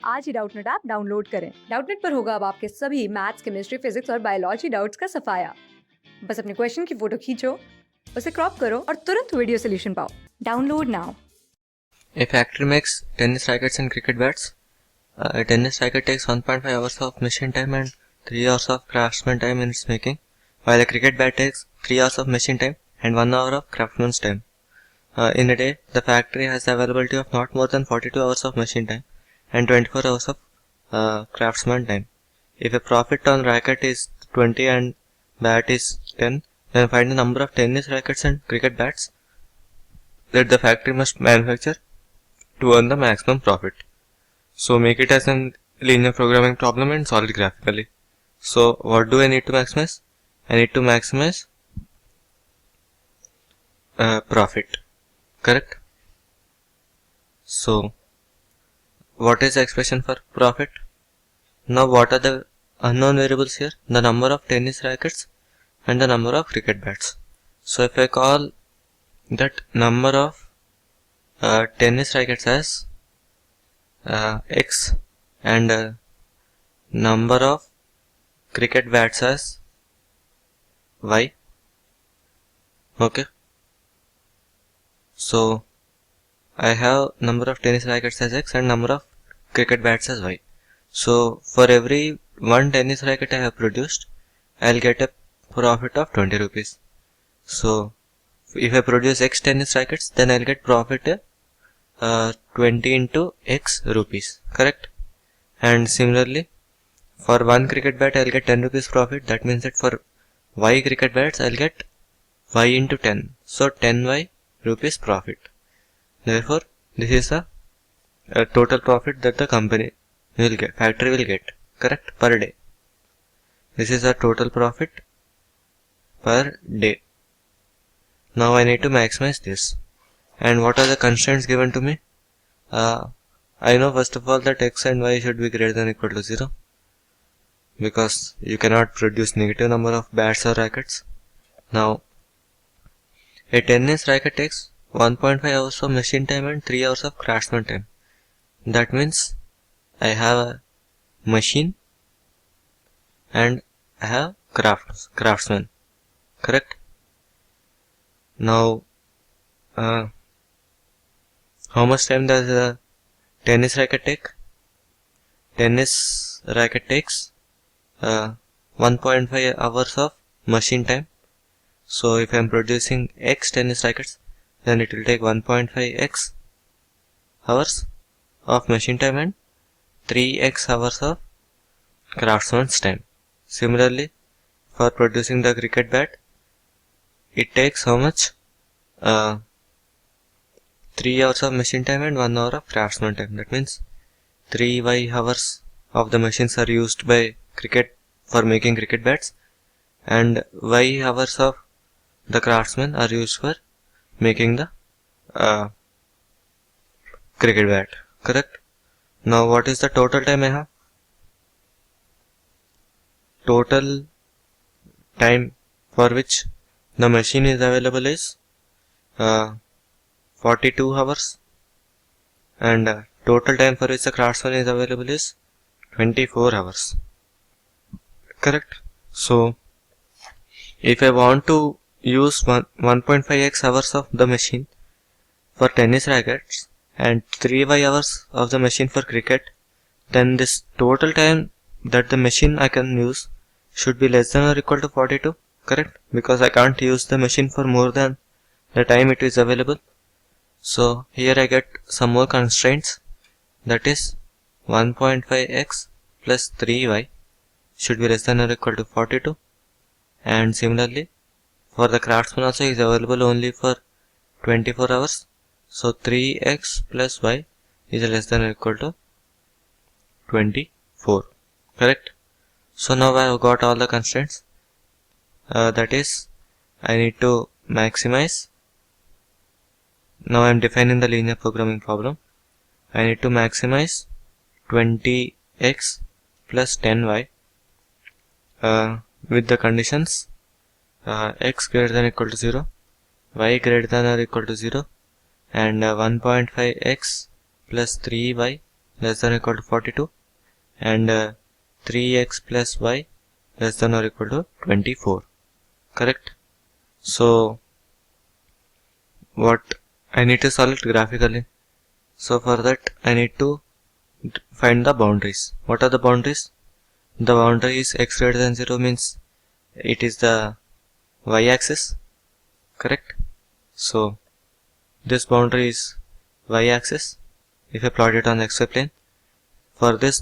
आज ही Doubtnut app download करें। Doubtnut पर होगा अब आपके सभी मैथ्स, केमिस्ट्री, फिजिक्स और बायोलॉजी डाउट्स का सफाया। बस अपने क्वेश्चन की फोटो खींचो, उसे क्रॉप करो और तुरंत वीडियो सॉल्यूशन पाओ। Download now. A factory makes tennis rackets and cricket bats. A tennis racket takes 1.5 hours of machine time and 3 hours of craftsman time in its making, while a cricket bat takes 3 hours of machine time and 1 hour of craftsman's time. In a day, the factory has the availability of not more than 42 hours of machine time and 24 hours of craftsman time. If a profit on racket is 20 and bat is 10, then find the number of tennis rackets and cricket bats that the factory must manufacture to earn the maximum profit. So make it as a linear programming problem and solve it graphically. So what do I need to maximize? I need to maximize profit, correct? So what is the expression for profit? Now what are the unknown variables here? The number of tennis rackets and the number of cricket bats. So if I call that number of tennis rackets as x and number of cricket bats as y. Okay. So I have number of tennis rackets as x and number of cricket bats as y. So for every one tennis racket I have produced, I'll get a profit of 20 rupees. So if I produce x tennis rackets, then I'll get profit 20 into x rupees, correct? And similarly, for one cricket bat I'll get 10 rupees profit. That means that for y cricket bats I'll get y into 10. So 10y rupees profit. Therefore, this is a total profit that the company will get, factory will get, correct, per day. This is a total profit per day. Now I need to maximize this. And what are the constraints given to me? I know first of all that x and y should be greater than or equal to 0. Because you cannot produce negative number of bats or rackets. Now, a tennis racket takes 1.5 hours of machine time and 3 hours of craftsman time. That means I have a machine and I have craftsman, correct? Now, how much time does a tennis racket take? Tennis racket takes 1.5 hours of machine time. So if I am producing x tennis rackets, then it will take 1.5x hours of machine time and 3x hours of craftsman's time. Similarly, for producing the cricket bat, it takes how much? 3 hours of machine time and 1 hour of craftsman time. That means 3y hours of the machines are used by cricket for making cricket bats, and y hours of the craftsmen are used for making the cricket bat, correct? Now what is the total time I have? Total time for which the machine is available is 42 hours, and total time for which the craftsman is available is 24 hours, correct? So if I want to use 1.5x hours of the machine for tennis rackets and 3y hours of the machine for cricket, then this total time that the machine I can use should be less than or equal to 42, correct? Because I can't use the machine for more than the time it is available. So here I get some more constraints, that is 1.5x plus 3y should be less than or equal to 42, and similarly for the craftsman also is available only for 24 hours. So 3x plus y is less than or equal to 24, correct? So now I have got all the constraints. That is, I need to maximize. Now I am defining the linear programming problem. I need to maximize 20x plus 10y with the conditions x greater than or equal to 0, y greater than or equal to 0, and 1.5x plus 3y less than or equal to 42, and 3x plus y less than or equal to 24. Correct? So what I need to solve it graphically. So for that I need to find the boundaries. What are the boundaries? The boundary is x greater than 0 means it is the y-axis. Correct? So this boundary is y-axis. If I plot it on the xy plane, for this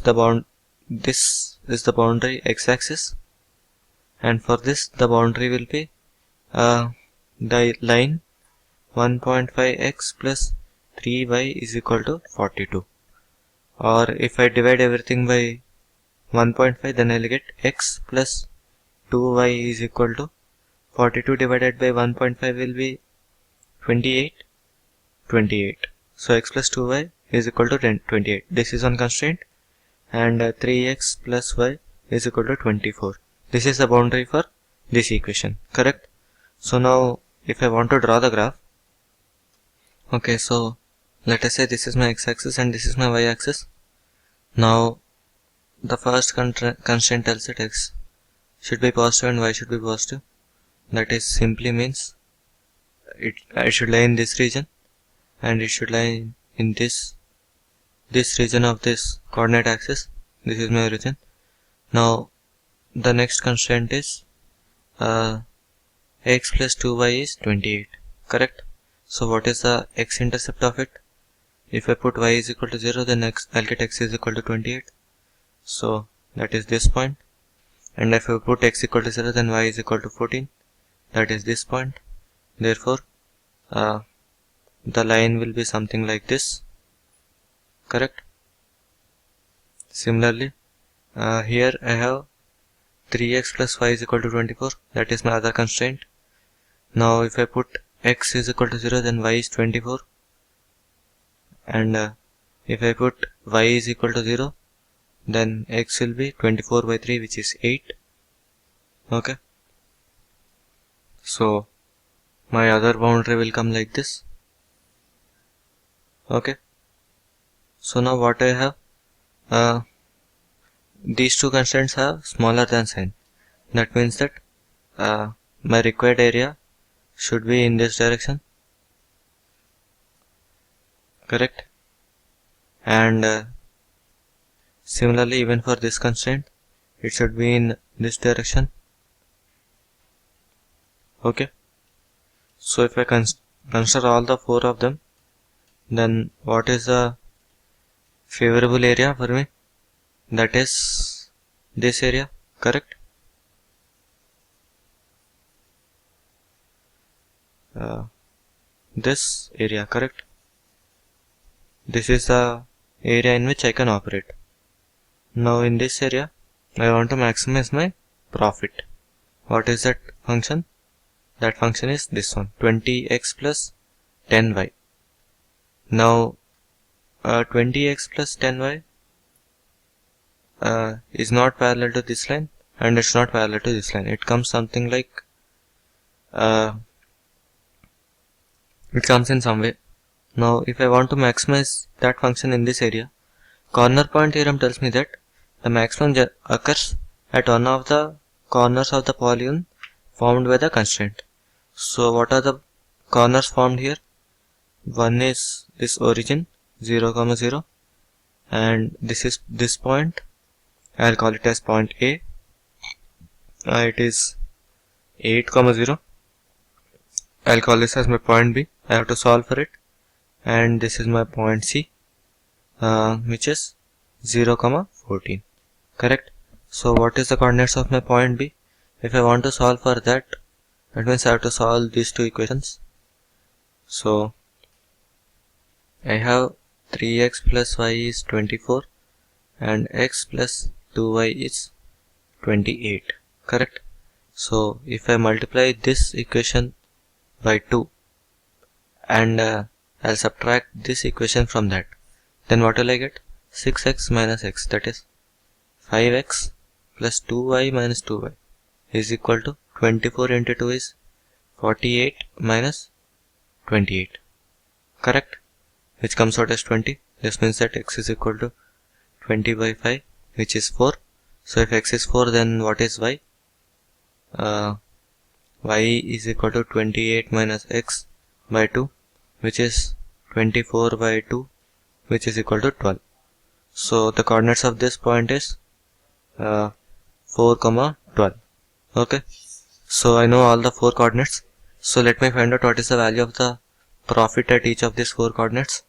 this is the boundary x-axis, and for this the boundary will be the line 1.5x plus 3y is equal to 42. Or if I divide everything by 1.5, then I'll get x plus 2y is equal to 42 divided by 1.5 will be 28. So x plus 2y is equal to 28. This is on constraint, and 3x plus y is equal to 24. This is the boundary for this equation. Correct? So now if I want to draw the graph, okay, so let us say this is my x-axis and this is my y-axis. Now the first constraint tells that x should be positive and y should be positive. That is simply means it should lie in this region, and it should lie in this region of this coordinate axis. This is my origin. Now the next constraint is x plus 2y is 28. Correct? So what is the x-intercept of it? If I put y is equal to 0, then I'll get x is equal to 28. So that is this point. And if I put x equal to 0, then y is equal to 14. That is this point. Therefore the line will be something like this. Correct? Similarly, here I have 3x plus y is equal to 24. That is my other constraint. Now if I put x is equal to 0, then y is 24. And if I put y is equal to 0, then x will be 24 by 3, which is 8. Okay. So my other boundary will come like this. Okay. So now what I have, these two constraints have smaller than sign. That means that my required area should be in this direction. Correct? And similarly, even for this constraint, it should be in this direction. Okay. So if I consider all the four of them, then what is the favorable area for me? That is this area. Correct? This area. Correct? This is the area in which I can operate. Now in this area, I want to maximize my profit. What is that function? That function is this one, 20x plus 10y. Now 20x plus 10y is not parallel to this line, and it's not parallel to this line. It comes something like it comes in some way. Now if I want to maximize that function in this area, corner point theorem tells me that the maximum occurs at one of the corners of the polygon formed by the constraint. So what are the corners formed here? One is this origin 0, 0, and this is this point. I'll call it as point A. It is 8, 0. I'll call this as my point B. I have to solve for it. And this is my point C, which is 0, 14. Correct? So what is the coordinates of my point B? If I want to solve for that, that means I have to solve these two equations. So I have 3x plus y is 24 and x plus 2y is 28. Correct? So if I multiply this equation by 2 and I'll subtract this equation from that, then what will I get? 6x minus x, that is 5x plus 2y minus 2y is equal to 24 into 2 is 48 minus 28. Correct? Which comes out as 20. This means that x is equal to 20 by 5, which is 4. So if x is 4, then what is y? Y is equal to 28 minus x by 2, which is 24 by 2, which is equal to 12. So the coordinates of this point is 4, 12. Okay. So I know all the 4 coordinates. So let me find out what is the value of the profit at each of these 4 coordinates.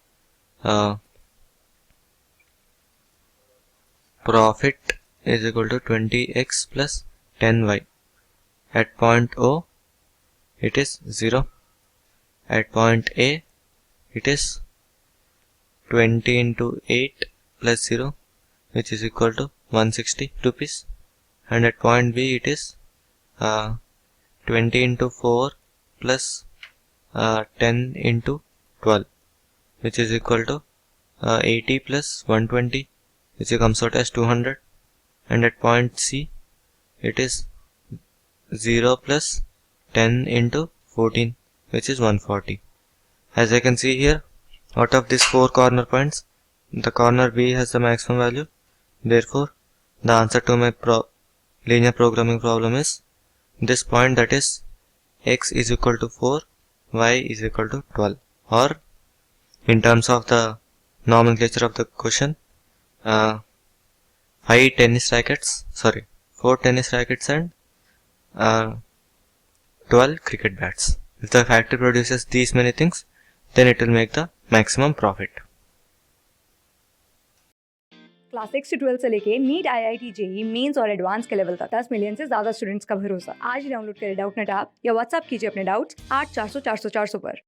Profit is equal to 20x plus 10y. At point O, it is 0. At point A, it is 20 into 8 plus 0, which is equal to 160 rupees. And at point B, it is 20 into 4 plus 10 into 12, which is equal to 80 plus 120, which comes out as 200. And at point C, it is 0 plus 10 into 14, which is 140. As I can see here, out of these 4 corner points, the corner B has the maximum value. Therefore, the answer to my linear programming problem is this point, that is x is equal to 4, y is equal to 12. Or in terms of the nomenclature of the question, 4 tennis rackets and 12 cricket bats. If the factory produces these many things, then it will make the maximum profit. Class 6 से 12 से लेके NEET, IIT, JEE mains और advance के level तक 10 million से ज्यादा students का भरोसा। आज ही डाउनलोड करें डाउटनेट ऐप या व्हाट्सएप कीजिए अपने डाउट्स 8400 400 400 पर।